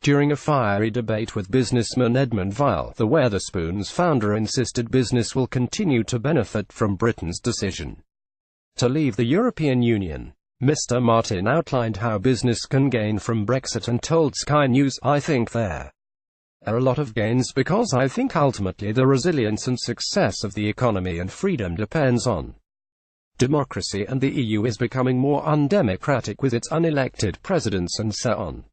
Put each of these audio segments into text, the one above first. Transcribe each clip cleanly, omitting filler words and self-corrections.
During a fiery debate with businessman Edmund Weil, the Wetherspoons founder insisted business will continue to benefit from Britain's decision to leave the European Union. Mr. Martin outlined how business can gain from Brexit and told Sky News, "I think there are a lot of gains because I think ultimately the resilience and success of the economy and freedom depends on democracy, and the EU is becoming more undemocratic with its unelected presidents and so on.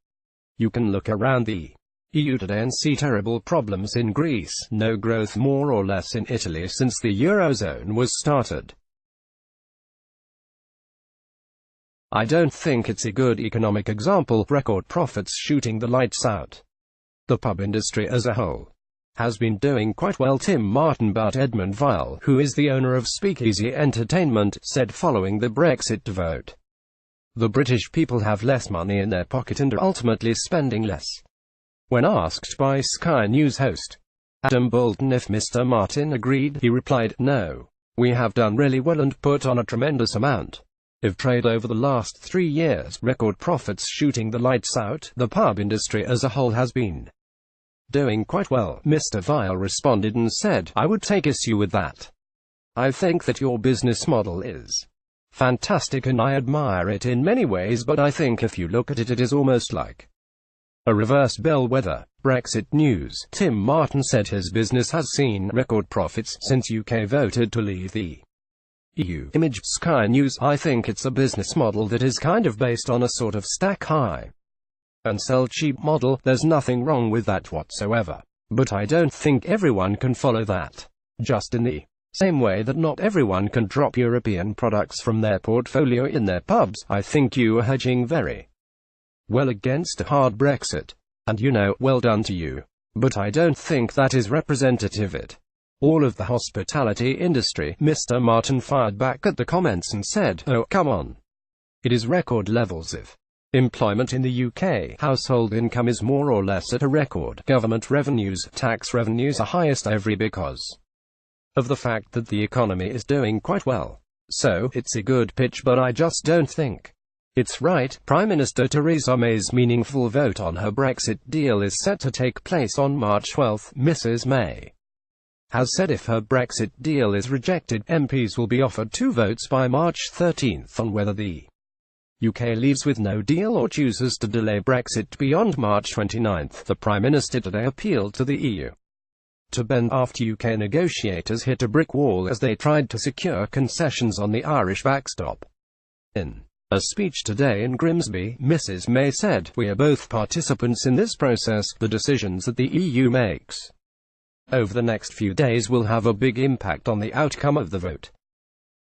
You can look around the EU today and see terrible problems in Greece, no growth more or less in Italy since the eurozone was started. I don't think it's a good economic example, record profits shooting the lights out. The pub industry as a whole has been doing quite well," MartinBut Edmund Weil, who is the owner of Speakeasy Entertainment, said following the Brexit vote. The British people have less money in their pocket and are ultimately spending less. When asked by Sky News host Adam Boulton if Mr. Martin agreed, he replied, "No. We have done really well and put on a tremendous amount of trade over the last 3 years, record profits shooting the lights out. The pub industry as a whole has been doing quite well." Mr. Weil responded and said, "I would take issue with that. I think that your business model is fantastic and I admire it in many ways, but I think if you look at it, it is almost like a reverse bellwether." Brexit news. Tim Martin said his business has seen record profits since UK voted to leave the EU. Image. Sky News. "I think it's a business model that is kind of based on a sort of stack high and sell cheap model. There's nothing wrong with that whatsoever. But I don't think everyone can follow that. Just in the same way that not everyone can drop European products from their portfolio in their pubs. I think you are hedging very well against a hard Brexit. And you know, well done to you. But I don't think that is representative of all of the hospitality industry." Mr. Martin fired back at the comments and said, "Oh, come on. It is record levels of employment in the UK. Household income is more or less at a record. Government revenues, tax revenues are highest ever because of the fact that the economy is doing quite well. So, it's a good pitch, but I just don't think it's right." Prime Minister Theresa May's meaningful vote on her Brexit deal is set to take place on March 12. Mrs. May has said if her Brexit deal is rejected, MPs will be offered 2 votes by March 13 on whether the UK leaves with no deal or chooses to delay Brexit beyond March 29. The Prime Minister today appealed to the EU to bend after UK negotiators hit a brick wall as they tried to secure concessions on the Irish backstop. In a speech today in Grimsby, Mrs. May said, "We are both participants in this process. The decisions that the EU makes over the next few days will have a big impact on the outcome of the vote."